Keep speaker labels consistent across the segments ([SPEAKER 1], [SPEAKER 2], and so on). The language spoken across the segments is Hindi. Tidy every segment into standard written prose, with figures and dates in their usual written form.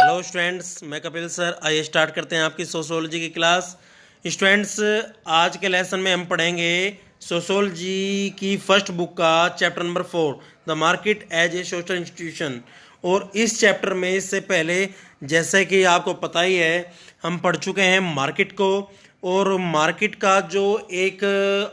[SPEAKER 1] हेलो स्टूडेंट्स, मैं कपिल सर। आइए स्टार्ट करते हैं आपकी सोशियोलॉजी की क्लास। स्टूडेंट्स, आज के लेसन में हम पढ़ेंगे सोशियोलॉजी की फर्स्ट बुक का chapter number 4, the market as a social institution. और इस चैप्टर में इससे पहले, जैसे कि आपको पता ही है, हम पढ़ चुके हैं मार्केट को। और मार्केट का जो एक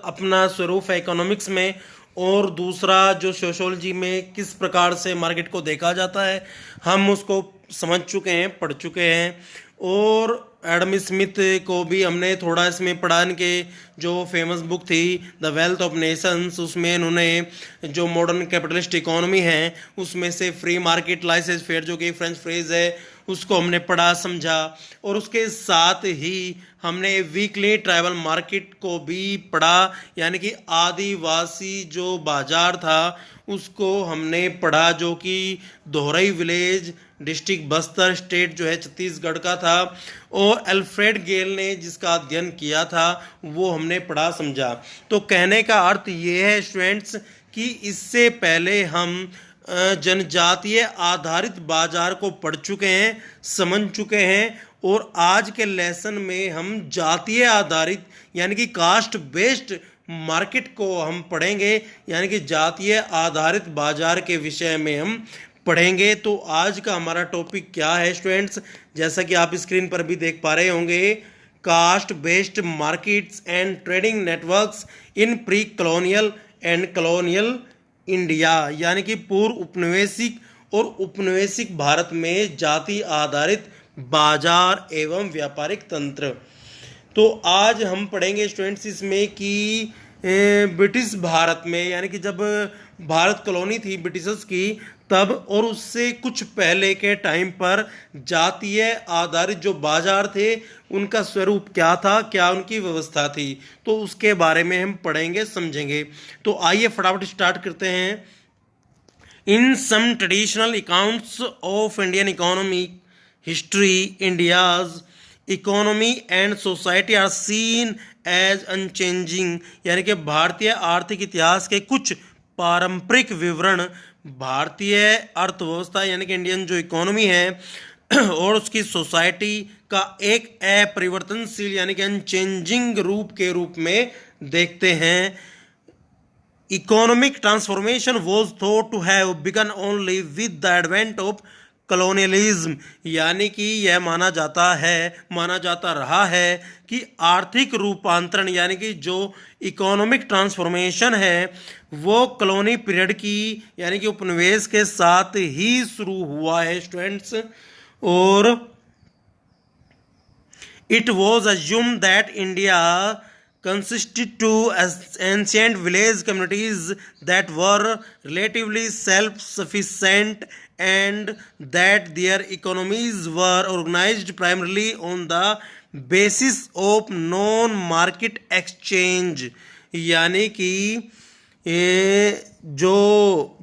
[SPEAKER 1] अपना स्वरूप है इकोनॉमिक्स में, और दूसरा जो सोशियोलॉजी में किस प्रकार से मार्केट को देखा जाता है, हम उसको समझ चुके हैं, पढ़ चुके हैं। और एडम स्मिथ को भी हमने थोड़ा इसमें पढ़ा। इनके जो फेमस बुक थी द वेल्थ ऑफ नेशंस, उसमें इन्होंने जो मॉडर्न कैपिटलिस्ट इकोनॉमी है उसमें से फ्री मार्केट लाइसेंस फेयर, जो कि फ्रेंच फ्रेज है, उसको हमने पढ़ा समझा। और उसके साथ ही हमने वीकली ट्राइबल मार्केट को भी पढ़ा, यानी कि आदिवासी जो बाजार था उसको हमने पढ़ा, जो कि दोहराई विलेज डिस्ट्रिक्ट बस्तर स्टेट जो है छत्तीसगढ़ का था। और अल्फ्रेड गेल ने जिसका अध्ययन किया था वो हमने पढ़ा समझा। तो कहने का अर्थ ये है स्टूडेंट्स कि इससे पहले हम जनजातीय आधारित बाजार को पढ़ चुके हैं, समझ चुके हैं। और आज के लेसन में हम जातीय आधारित यानी कि कास्ट बेस्ड मार्केट को हम पढ़ेंगे, यानी कि जातीय आधारित बाजार के विषय में हम पढ़ेंगे। तो आज का हमारा टॉपिक क्या है स्टूडेंट्स, जैसा कि आप स्क्रीन पर भी देख पा रहे होंगे, caste based markets and trading networks in pre colonial and colonial India, यानी कि पूर्व उपनिवेशिक और उपनिवेशिक भारत में जाति आधारित बाजार एवं व्यापारिक तंत्र। तो आज हम पढ़ेंगे स्टूडेंट्स इसमें कि ब्रिटिश भारत में, यानी कि जब भारत कॉलोनी थी ब्रिटिशर्स की तब, और उससे कुछ पहले के टाइम पर जातीय आधारित जो बाजार थे उनका स्वरूप क्या था, क्या उनकी व्यवस्था थी, तो उसके बारे में हम पढ़ेंगे, समझेंगे। तो आइए फटाफट स्टार्ट करते हैं। In some traditional accounts of Indian economic history, India's economy and society are seen as unchanging, यानी कि भारतीय आर्थिक इतिहास के कुछ पारंपरिक विवरण भारतीय अर्थव्यवस्था यानी कि इंडियन जो इकोनॉमी है और उसकी सोसाइटी का एक अपरिवर्तनशील यानी कि अनचेंजिंग रूप में देखते हैं। Economic transformation was thought to have begun only with the advent of colonialism, यानी कि यह माना जाता रहा है कि आर्थिक रूपांतरण यानी कि जो इकोनॉमिक ट्रांसफॉर्मेशन है वो कॉलोनी पीरियड की यानी कि उपनिवेश के साथ ही शुरू हुआ है स्टूडेंट्स। और it was assumed that India consisted to ancient village communities that were relatively self-sufficient and that their economies were organized primarily on the basis of non-market exchange, यानी कि जो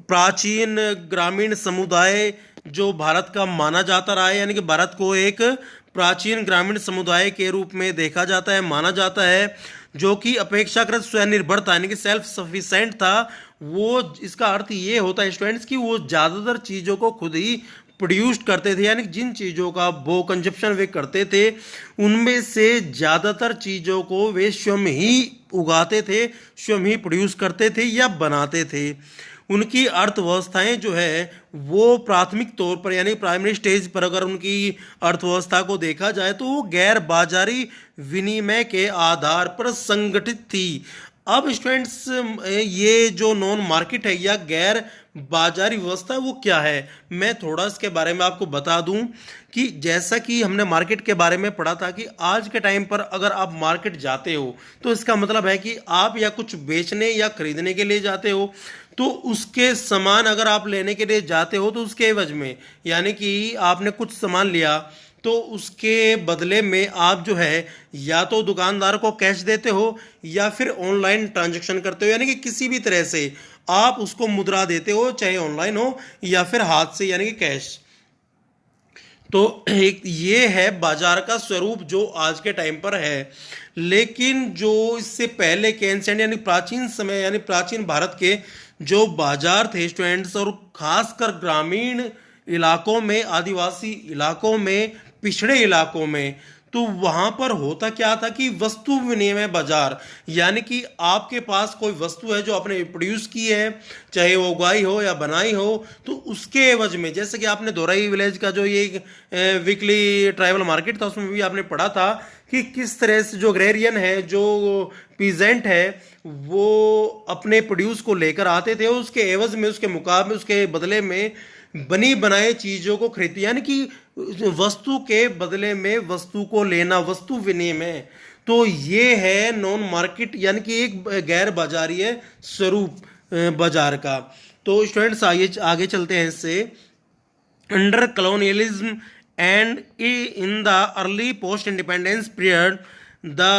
[SPEAKER 1] प्राचीन ग्रामीण समुदाय जो भारत का माना जाता रहा है, यानी कि भारत को एक प्राचीन ग्रामीण समुदाय के रूप में देखा जाता है, माना जाता है, जो कि अपेक्षाकृत स्वनिर्भर था यानी कि सेल्फ सफिशिएंट था। वो इसका अर्थ ये होता है स्टूडेंट्स कि वो ज़्यादातर चीज़ों को खुद ही प्रोड्यूस करते थे, यानी जिन चीज़ों का वो कंजप्शन वे करते थे उनमें से ज़्यादातर चीज़ों को वे स्वयं ही उगाते थे, स्वयं ही प्रोड्यूस करते थे या बनाते थे। उनकी अर्थव्यवस्थाएं जो है वो प्राथमिक तौर पर यानी प्राइमरी स्टेज पर अगर उनकी अर्थव्यवस्था को देखा जाए तो वो गैर बाजारी विनिमय के आधार पर संगठित थी। अब स्टूडेंट्स, ये जो नॉन मार्केट है या गैर बाजारी व्यवस्था वो क्या है, मैं थोड़ा इसके बारे में आपको बता दूं कि जैसा कि हमने मार्केट के बारे में पढ़ा था कि आज के टाइम पर अगर आप मार्केट जाते हो तो इसका मतलब है कि आप या कुछ बेचने या खरीदने के लिए जाते हो, तो उसके सामान अगर आप लेने के लिए जाते हो तो उसके एवज में यानी कि आपने कुछ सामान लिया तो उसके बदले में आप जो है या तो दुकानदार को कैश देते हो या फिर ऑनलाइन ट्रांजैक्शन करते हो, यानी कि किसी भी तरह से आप उसको मुद्रा देते हो, चाहे ऑनलाइन हो या फिर हाथ से यानी कि कैश। तो एक ये है बाजार का स्वरूप जो आज के टाइम पर है। लेकिन जो इससे पहले के एंशिएंट यानी प्राचीन समय यानी प्राचीन भारत के जो बाजार थे स्टूडेंट्स, और खासकर ग्रामीण इलाकों में, आदिवासी इलाकों में, पिछड़े इलाकों में, तो वहां पर होता क्या था कि वस्तु विनिमय बाजार, यानी कि आपके पास कोई वस्तु है जो आपने प्रोड्यूस की है, चाहे वो उगाई हो या बनाई हो, तो उसके एवज में, जैसे कि आपने दोराई विलेज का जो ये वीकली ट्राइबल मार्केट था उसमें भी आपने पढ़ा था कि किस तरह से जो अग्रेरियन है, जो पीजेंट है, वो अपने प्रोड्यूस को लेकर आते थे, उसके एवज में, उसके मुकाबले, उसके बदले में बनी बनाए चीजों को खरीदते, यानी कि वस्तु के बदले में वस्तु को लेना, वस्तु विनिमय। तो ये है नॉन मार्केट, यानी कि एक गैर बाजारीय स्वरूप बाजार का। तो स्टूडेंट्स आगे आगे चलते हैं इससे। Under colonialism and in the early post-independence period, the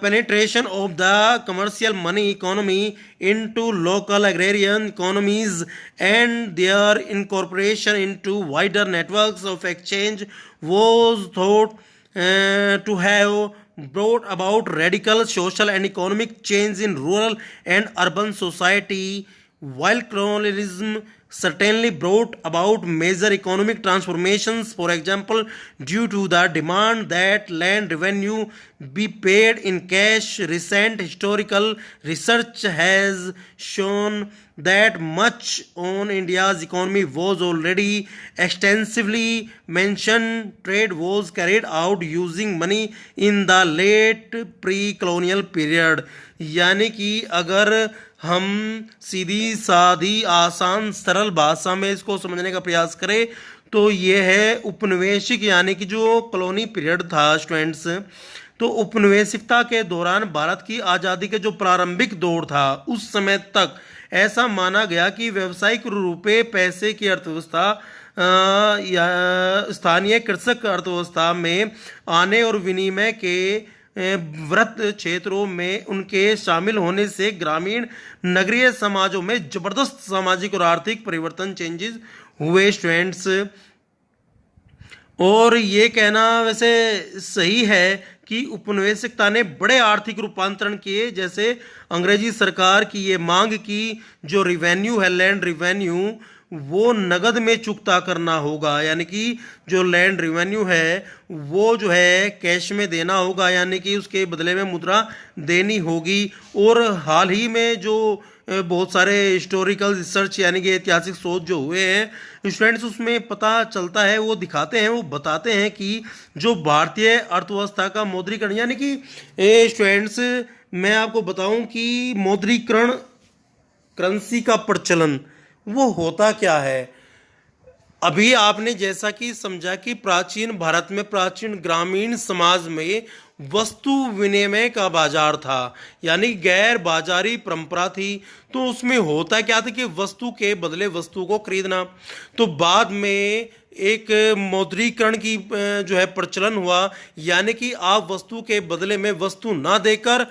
[SPEAKER 1] penetration of the commercial money economy into local agrarian economies and their incorporation into wider networks of exchange was thought to have brought about radical social and economic change in rural and urban society. While colonialism certainly brought about major economic transformations, for example, due to the demand that land revenue be paid in cash, recent historical research has shown that much on India's economy was already extensively mentioned. Trade was carried out using money in the late pre-colonial period. यानी कि अगर हम सीधी सादी आसान सरल भाषा में इसको समझने का प्रयास करें तो ये है उपनिवेशिक, यानी कि जो कॉलोनी पीरियड था स्टूडेंट्स, तो उपनिवेशिकता के दौरान भारत की आज़ादी के जो प्रारंभिक दौर था उस समय तक ऐसा माना गया कि व्यावसायिक रुपये पैसे की अर्थव्यवस्था या स्थानीय कृषक अर्थव्यवस्था में आने और विनिमय के व्रत क्षेत्रों में उनके शामिल होने से ग्रामीण नगरीय समाजों में जबरदस्त सामाजिक और आर्थिक परिवर्तन चेंजेस हुए स्टूडेंट्स। और ये कहना वैसे सही है कि उपनिवेशिकता ने बड़े आर्थिक रूपांतरण किए, जैसे अंग्रेजी सरकार की ये मांग की जो रिवेन्यू है, लैंड रिवेन्यू, वो नगद में चुकता करना होगा, यानी कि जो लैंड रिवेन्यू है वो जो है कैश में देना होगा, यानी कि उसके बदले में मुद्रा देनी होगी। और हाल ही में जो बहुत सारे हिस्टोरिकल रिसर्च यानी कि ऐतिहासिक शोध जो हुए हैं स्टूडेंट्स, उसमें पता चलता है, वो दिखाते हैं, वो बताते हैं कि जो भारतीय अर्थव्यवस्था का मौद्रीकरण, यानी कि स्टूडेंट्स मैं आपको बताऊं कि मौद्रीकरण, करेंसी का प्रचलन, वो होता क्या है। अभी आपने जैसा कि समझा कि प्राचीन भारत में, प्राचीन ग्रामीण समाज में वस्तु विनिमय का बाजार था, यानी गैर बाजारी परंपरा थी। तो उसमें होता क्या था कि वस्तु के बदले वस्तु को खरीदना। तो बाद में एक मौद्रीकरण की जो है प्रचलन हुआ, यानी कि आप वस्तु के बदले में वस्तु ना देकर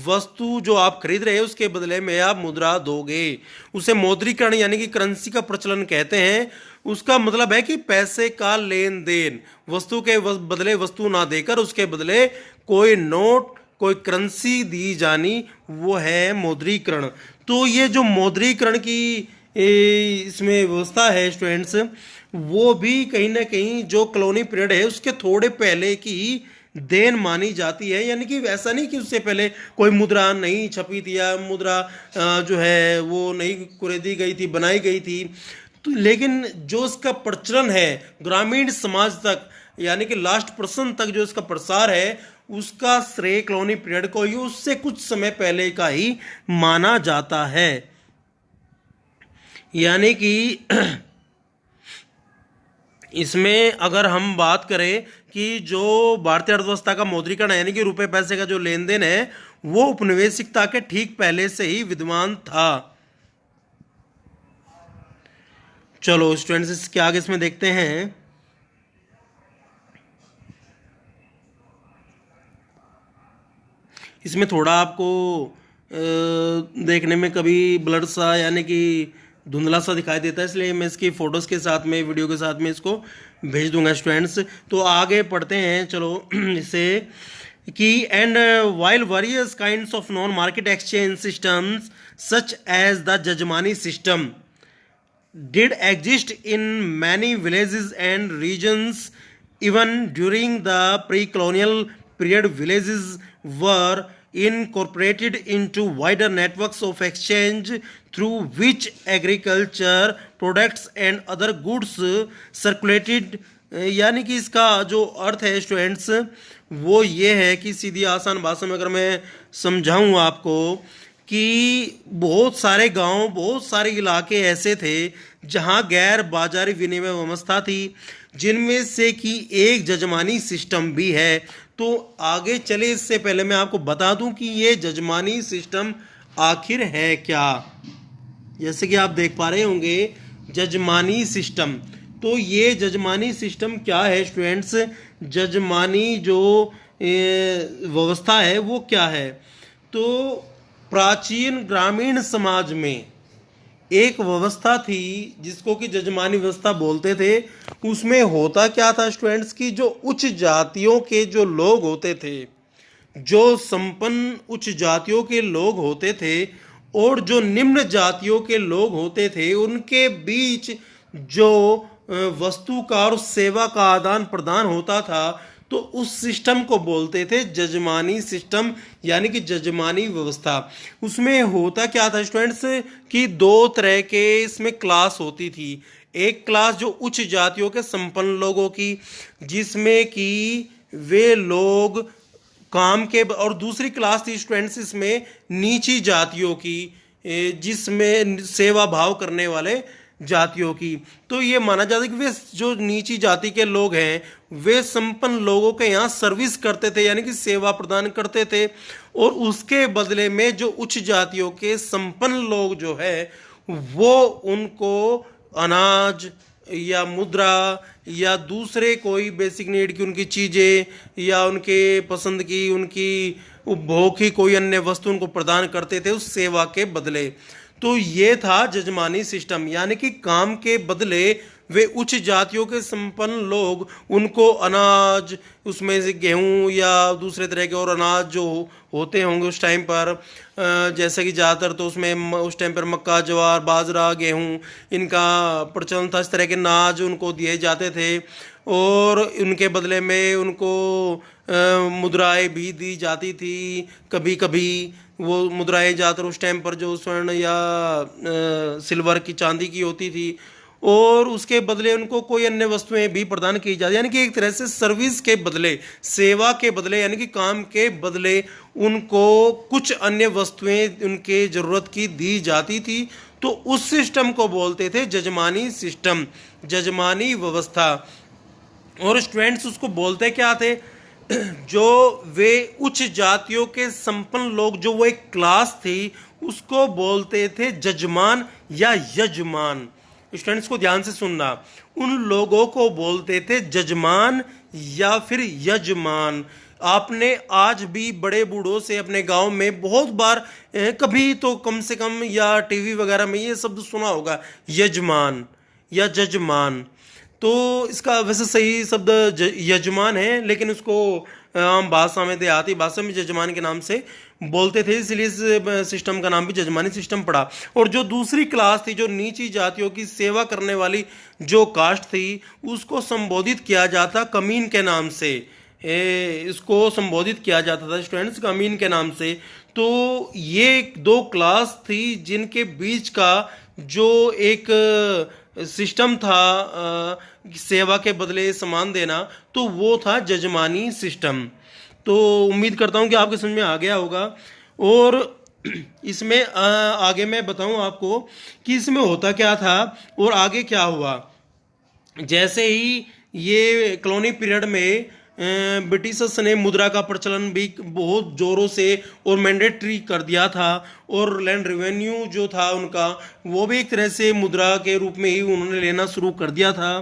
[SPEAKER 1] वस्तु जो आप खरीद रहे हैं उसके बदले में आप मुद्रा दोगे, उसे मौद्रीकरण यानी कि करेंसी का प्रचलन कहते हैं। उसका मतलब है कि पैसे का लेन देन, वस्तु के बदले वस्तु ना देकर उसके बदले कोई नोट, कोई करेंसी दी जानी, वो है मौद्रीकरण। तो ये जो मौद्रीकरण की इसमें व्यवस्था है स्टूडेंट्स, वो भी कहीं ना कहीं जो कॉलोनी पीरियड है उसके थोड़े पहले की देन मानी जाती है, यानी कि ऐसा नहीं कि उससे पहले कोई मुद्रा नहीं छपी थी या मुद्रा जो है वो नहीं खरीदी गई थी, बनाई गई थी। तो लेकिन जो इसका प्रचलन है ग्रामीण समाज तक, यानी कि लास्ट पर्सन तक जो इसका प्रसार है, उसका श्रेय कॉलोनी पीरियड को ही उससे कुछ समय पहले का ही माना जाता है। यानी कि इसमें अगर हम बात करें कि जो भारतीय अर्थव्यवस्था का मौद्रीकरण यानी कि रुपए पैसे का जो लेन देन है वो उपनिवेशिकता के ठीक पहले से ही विद्यमान था। चलो स्टूडेंट्स इसके आगे इसमें देखते हैं। इसमें थोड़ा आपको देखने में कभी ब्लर सा यानी कि धुंधला सा दिखाई देता है, इसलिए मैं इसकी फोटोज के साथ में, वीडियो के साथ में इसको भेज दूंगा स्टूडेंट्स। तो आगे पढ़ते हैं चलो इसे कि and while various kinds of non market exchange systems such as the jajmani system did exist in many villages and regions. Even during the pre-colonial period, villages were incorporated into wider networks of exchange through which agriculture products and other goods circulated. यानी कि इसका जो अर्थ है स्टूडेंट्स वो ये है कि सीधी आसान भाषा में अगर मैं समझाऊं आपको कि बहुत सारे गांव, बहुत सारे इलाके ऐसे थे जहां गैर बाजारी विनिमय व्यवस्था थी, जिनमें से कि एक जजमानी सिस्टम भी है। तो आगे चले इससे पहले मैं आपको बता दूं कि ये जजमानी सिस्टम आखिर है क्या। जैसे कि आप देख पा रहे होंगे जजमानी सिस्टम, तो ये जजमानी सिस्टम क्या है स्टूडेंट्स, जजमानी जो व्यवस्था है वो क्या है। तो प्राचीन ग्रामीण समाज में एक व्यवस्था थी जिसको कि जजमानी व्यवस्था बोलते थे। उसमें होता क्या था स्टूडेंट्स की जो उच्च जातियों के जो लोग होते थे, जो संपन्न उच्च जातियों के लोग होते थे और जो निम्न जातियों के लोग होते थे, उनके बीच जो वस्तु का और सेवा का आदान प्रदान होता था, तो उस सिस्टम को बोलते थे जजमानी सिस्टम, यानी कि जजमानी व्यवस्था। उसमें होता क्या था स्टूडेंट्स कि दो तरह के इसमें क्लास होती थी। एक क्लास जो उच्च जातियों के संपन्न लोगों की, जिसमें कि वे लोग काम के, और दूसरी क्लास थी स्टूडेंट्स इसमें नीची जातियों की, जिसमें सेवा भाव करने वाले जातियों की। तो ये माना जाता है कि वे जो नीची जाति के लोग हैं वे संपन्न लोगों के यहाँ सर्विस करते थे, यानी कि सेवा प्रदान करते थे, और उसके बदले में जो उच्च जातियों के संपन्न लोग जो है वो उनको अनाज या मुद्रा या दूसरे कोई बेसिक नीड की उनकी चीज़ें या उनके पसंद की, उनकी उपभोग की कोई अन्य वस्तु उनको प्रदान करते थे उस सेवा के बदले। तो ये था जजमानी सिस्टम, यानी कि काम के बदले वे उच्च जातियों के संपन्न लोग उनको अनाज, उसमें से गेहूं या दूसरे तरह के और अनाज जो होते होंगे उस टाइम पर, जैसे कि ज़्यादातर तो उसमें उस टाइम पर मक्का, ज्वार, बाजरा, गेहूं, इनका प्रचलन था। इस तरह के अनाज उनको दिए जाते थे और उनके बदले में उनको मुद्राएं भी दी जाती थी। कभी कभी वो मुद्राएं ज़्यादातर उस टाइम पर जो स्वर्ण या सिल्वर की, चांदी की होती थी, और उसके बदले उनको कोई अन्य वस्तुएं भी प्रदान की जाती, यानी कि एक तरह से सर्विस के बदले, सेवा के बदले, यानी कि काम के बदले उनको कुछ अन्य वस्तुएं उनके ज़रूरत की दी जाती थी। तो उस सिस्टम को बोलते थे जजमानी सिस्टम, जजमानी व्यवस्था। और स्टूडेंट्स उसको बोलते क्या थे, जो वे उच्च जातियों के संपन्न लोग, जो वो एक क्लास थी, उसको बोलते थे जजमान या यजमान। स्टूडेंट्स को ध्यान से सुनना, उन लोगों को बोलते थे जजमान या फिर यजमान। आपने आज भी बड़े बूढ़ों से अपने गांव में बहुत बार कभी तो कम से कम या टीवी वगैरह में ये शब्द सुना होगा, यजमान या जजमान। तो इसका वैसे सही शब्द यजमान है, लेकिन उसको आम भाषा में, देहाती भाषा में जजमान के नाम से बोलते थे, इसलिए इस सिस्टम का नाम भी जजमानी सिस्टम पड़ा। और जो दूसरी क्लास थी, जो नीची जातियों की सेवा करने वाली जो कास्ट थी, उसको संबोधित किया जाता कमीन के नाम से। इसको संबोधित किया जाता था स्टूडेंट्स कमीन के नाम से। तो ये दो क्लास थी जिनके बीच का जो एक सिस्टम था सेवा के बदले सामान देना, तो वो था जजमानी सिस्टम। तो उम्मीद करता हूँ कि आपके समझ में आ गया होगा। और इसमें आगे मैं बताऊँ आपको कि इसमें होता क्या था और आगे क्या हुआ। जैसे ही ये कॉलोनी पीरियड में ब्रिटिशर्स ने मुद्रा का प्रचलन भी बहुत जोरों से और मैंडेटरी कर दिया था, और लैंड रेवेन्यू जो था उनका, वो भी एक तरह से मुद्रा के रूप में ही उन्होंने लेना शुरू कर दिया था।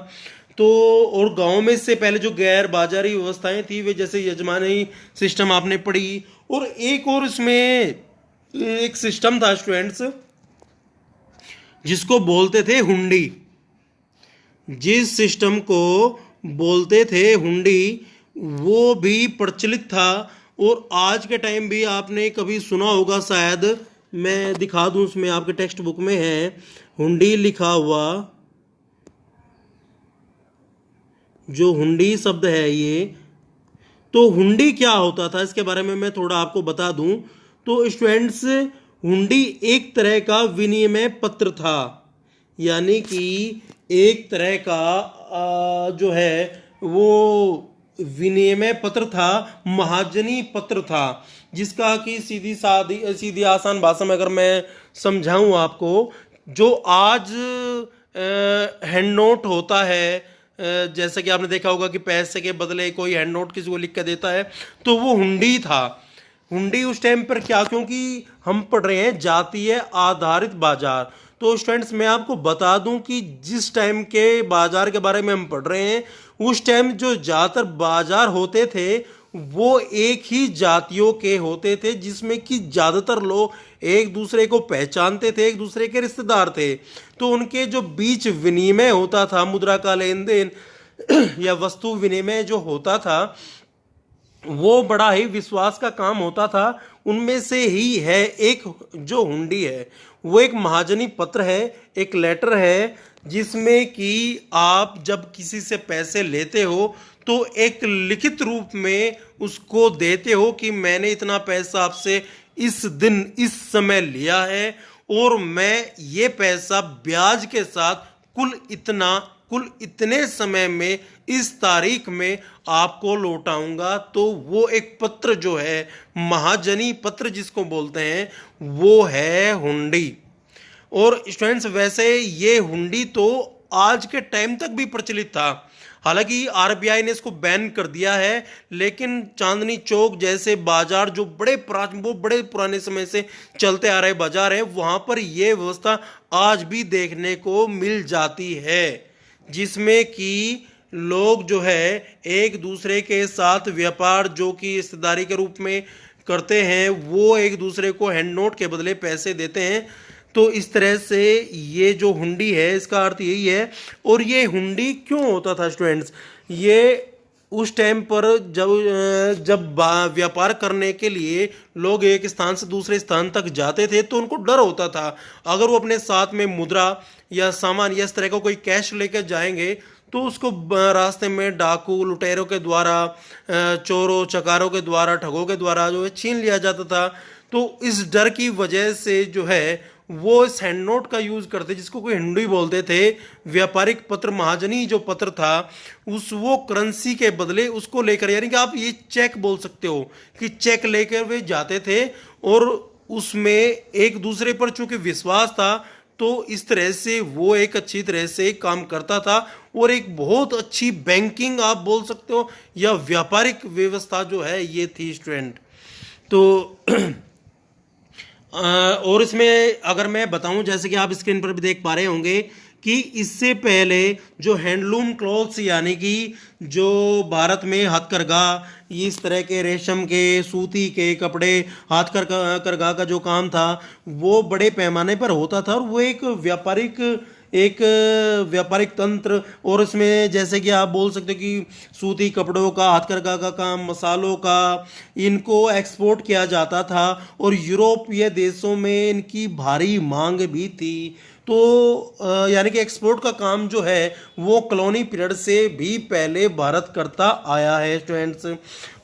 [SPEAKER 1] तो और गांव में इससे पहले जो गैर बाजारी व्यवस्थाएं थी, वे जैसे यजमानी सिस्टम आपने पढ़ी, और एक और इसमें एक सिस्टम था स्टूडेंट्स जिसको बोलते थे हुंडी। जिस सिस्टम को बोलते थे हुंडी, वो भी प्रचलित था। और आज के टाइम भी आपने कभी सुना होगा शायद, मैं दिखा दूं, उसमें आपके टेक्स्ट बुक में है, हुंडी लिखा हुआ जो हुंडी शब्द है ये, तो हुंडी क्या होता था इसके बारे में मैं थोड़ा आपको बता दूं। तो स्टूडेंट्स, हुंडी एक तरह का विनिमय पत्र था, यानी कि एक तरह का जो है वो विनिमय पत्र था, महाजनी पत्र था, जिसका कि सीधी आसान भाषा में अगर मैं समझाऊं आपको, जो आज हैंड नोट होता है, जैसे कि आपने देखा होगा कि पैसे के बदले कोई हैंड नोट किसी को लिख कर देता है, तो वो हुंडी था। हुंडी उस टाइम पर क्या, क्योंकि हम पढ़ रहे हैं जातीय आधारित बाजार, तो स्टूडेंट्स मैं आपको बता दूं कि जिस टाइम के बाजार के बारे में हम पढ़ रहे हैं, उस टाइम जो ज़्यादातर बाजार होते थे वो एक ही जातियों के होते थे, जिसमें कि ज़्यादातर लोग एक दूसरे को पहचानते थे, एक दूसरे के रिश्तेदार थे। तो उनके जो बीच विनिमय होता था, मुद्रा का लेन देन या वस्तु विनिमय जो होता था, वो बड़ा ही विश्वास का काम होता था। उनमें से ही है एक जो हुंडी है, वो एक महाजनी पत्र है, एक लेटर है, जिसमें कि आप जब किसी से पैसे लेते हो तो एक लिखित रूप में उसको देते हो कि मैंने इतना पैसा आपसे इस दिन इस समय लिया है, और मैं ये पैसा ब्याज के साथ कुल इतने समय में इस तारीख में आपको लौटाऊंगा। तो वो एक पत्र जो है, महाजनी पत्र जिसको बोलते हैं, वो है हुंडी। और स्टूडेंट्स, वैसे ये हुंडी तो आज के टाइम तक भी प्रचलित था, हालांकि आरबीआई ने इसको बैन कर दिया है, लेकिन चांदनी चौक जैसे बाजार जो बड़े पुराने समय से चलते आ रहे बाजार हैं, वहां पर यह व्यवस्था आज भी देखने को मिल जाती है, जिसमें कि लोग जो है एक दूसरे के साथ व्यापार जो कि रिश्तेदारी के रूप में करते हैं, वो एक दूसरे को हैंड नोट के बदले पैसे देते हैं। तो इस तरह से ये जो हुंडी है, इसका अर्थ यही है। और ये हुंडी क्यों होता था स्टूडेंट्स, ये उस टाइम पर जब व्यापार करने के लिए लोग एक स्थान से दूसरे स्थान तक जाते थे, तो उनको डर होता था अगर वो अपने साथ में मुद्रा या सामान या इस तरह का कोई कैश लेकर जाएंगे, तो उसको रास्ते में डाकू लुटेरों के द्वारा, चोरों चकारों के द्वारा, ठगों के द्वारा जो है छीन लिया जाता था। तो इस डर की वजह से जो है वो इस हैंड नोट का यूज करते, जिसको कोई हुंडी बोलते थे, व्यापारिक पत्र, महाजनी जो पत्र था, वो करेंसी के बदले उसको लेकर, यानी कि आप ये चेक बोल सकते हो कि चेक लेकर वे जाते थे, और उसमें एक दूसरे पर चूंकि विश्वास था, तो इस तरह से वो एक अच्छी तरह से काम करता था, और एक बहुत अच्छी बैंकिंग आप बोल सकते हो या व्यापारिक व्यवस्था जो है ये थी स्टूडेंट। तो और इसमें अगर मैं बताऊं, जैसे कि आप स्क्रीन पर भी देख पा रहे होंगे कि इससे पहले जो हैंडलूम क्लॉथ्स, यानी कि जो भारत में हथकरघा, इस तरह के रेशम के, सूती के कपड़े, हाथ करघा का जो काम था, वो बड़े पैमाने पर होता था, और वो एक व्यापारिक तंत्र। और इसमें जैसे कि आप बोल सकते हो कि सूती कपड़ों का, हथकरघा का काम, मसालों का, इनको एक्सपोर्ट किया जाता था, और यूरोपीय देशों में इनकी भारी मांग भी थी। तो यानी कि एक्सपोर्ट का काम जो है वो कॉलोनी पीरियड से भी पहले भारत करता आया है स्टूडेंट्स।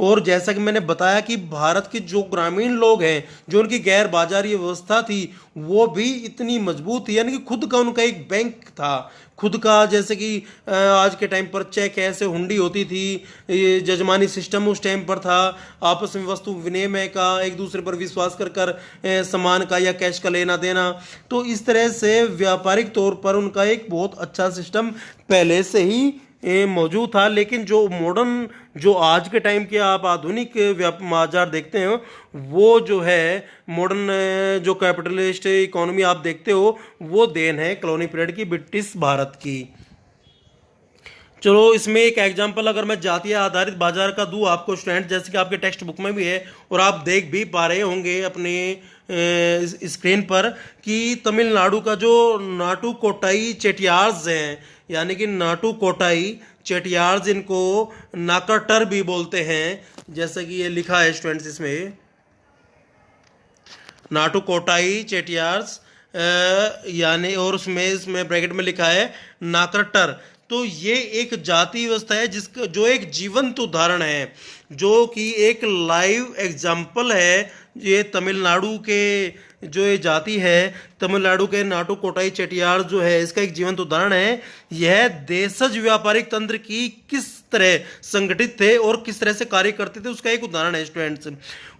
[SPEAKER 1] और जैसा कि मैंने बताया कि भारत के जो ग्रामीण लोग हैं, जो उनकी गैर बाजारी व्यवस्था थी, वो भी इतनी मजबूत थी, यानी कि खुद का उनका एक बैंक था, खुद का, जैसे कि आज के टाइम पर चेक ऐसे हुंडी होती थी, ये जजमानी सिस्टम उस टाइम पर था, आपस में वस्तु विनिमय का, एक दूसरे पर विश्वास कर सामान का या कैश का लेना देना। तो इस तरह से व्यापारिक तौर पर उनका एक बहुत अच्छा सिस्टम पहले से ही मौजूद था। लेकिन जो मॉडर्न, जो आज के टाइम के आप आधुनिक बाजार देखते हो, वो जो है मॉडर्न जो कैपिटलिस्ट इकोनॉमी आप देखते हो, वो देन है कॉलोनी पीरियड की, ब्रिटिश भारत की। चलो इसमें एक एग्जांपल अगर मैं जातीय आधारित बाजार का दूं आपको स्टूडेंट, जैसे कि आपके टेक्स्ट बुक में भी है और आप देख भी पा रहे होंगे अपने स्क्रीन पर, कि तमिलनाडु का जो नाटुकोटाई चेटियार्स हैं, यानी कि नाटुकोटाई चेटियार्स, इनको नाकाटर भी बोलते हैं, जैसे कि ये लिखा है स्टूडेंट्स इसमें, नाटुकोटाई चेटियार्स यानी और इसमें ब्रैकेट में लिखा है नाकरटर। तो ये एक जाति व्यवस्था है जिसका जो एक जीवंत उदाहरण है, जो कि एक लाइव एग्जाम्पल है। ये तमिलनाडु के जो ये जाति है, तमिलनाडु के नाटू कोटाई चेटियार जो है, इसका एक जीवंत उदाहरण है। यह देशज व्यापारिक तंत्र की किस तरह संगठित थे और किस तरह से कार्य करते थे उसका एक उदाहरण है स्टूडेंट्स।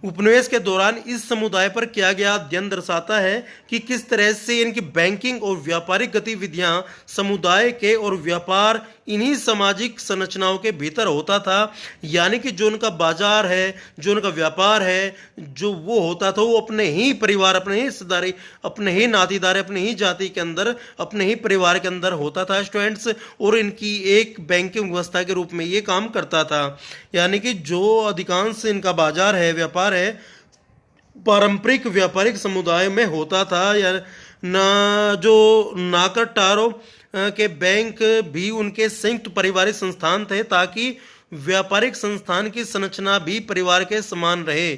[SPEAKER 1] उपनिवेश के दौरान इस समुदाय पर किया गया अध्ययन दर्शाता है कि किस तरह से इनकी बैंकिंग और व्यापारिक गतिविधियां समुदाय के और व्यापार इन्हीं सामाजिक संरचनाओं के भीतर होता था। यानी कि जो उनका बाजार है, जो उनका व्यापार है, जो वो होता था वो अपने ही परिवार, अपने ही रिश्तेदारी, अपने ही नातीदार, अपने ही जाति के अंदर, अपने ही परिवार के अंदर होता था स्टूडेंट्स। और इनकी एक बैंकिंग व्यवस्था के रूप में ये काम करता था। यानी कि जो अधिकांश इनका बाजार है, व्यापार है, पारंपरिक व्यापारिक समुदाय में होता था। या ना जो नाकरटारो के बैंक भी उनके संयुक्त पारिवारिक संस्थान थे, ताकि व्यापारिक संस्थान की संरचना भी परिवार के समान रहे।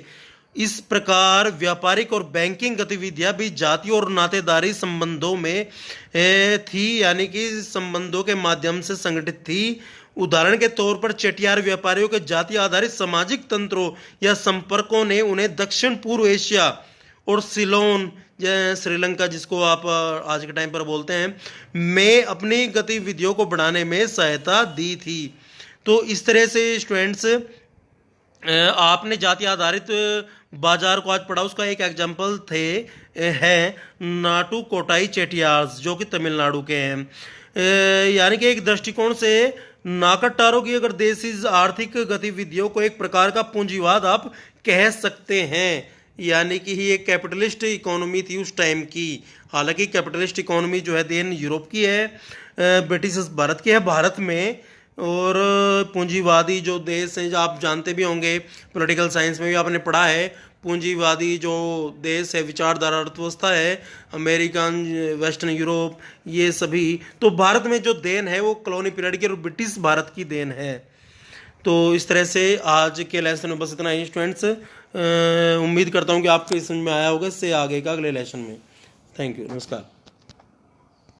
[SPEAKER 1] इस प्रकार व्यापारिक और बैंकिंग गतिविधियां भी जाति और नातेदारी संबंधों में थी, यानी कि संबंधों के माध्यम से संगठित थी। उदाहरण के तौर पर चेटियार व्यापारियों के जाति आधारित सामाजिक तंत्रों या संपर्कों ने उन्हें दक्षिण पूर्व एशिया और सिलोन, श्रीलंका जिसको आप आज के टाइम पर बोलते हैं, में अपनी गतिविधियों को बढ़ाने में सहायता दी थी। तो इस तरह से स्टूडेंट्स आपने जाति आधारित बाजार को आज पढ़ा, उसका एक एग्जाम्पल है नाटू कोटाई चेटियार्स जो कि तमिलनाडु के हैं। यानी कि एक दृष्टिकोण से नाकरटारो की अगर देशी आर्थिक गतिविधियों को एक प्रकार का पूंजीवाद आप कह सकते हैं। यानी कि ही एक कैपिटलिस्ट इकोनॉमी थी उस टाइम की। हालांकि कैपिटलिस्ट इकोनॉमी जो है देन यूरोप की है, ब्रिटिश भारत की है भारत में। और पूंजीवादी जो देश हैं, जो आप जानते भी होंगे, पॉलिटिकल साइंस में भी आपने पढ़ा है, पूंजीवादी जो देश है, विचारधारा अर्थव्यवस्था है, अमेरिकन, वेस्टर्न यूरोप, ये सभी। तो भारत में जो देन है वो कॉलोनी पीरियड की और ब्रिटिश भारत की देन है। तो इस तरह से आज के लेसन में बस इतना ही स्टूडेंट्स। उम्मीद करता हूँ कि आपको समझ में आया होगा। इससे आगे का अगले लेसन में। थैंक यू, नमस्कार।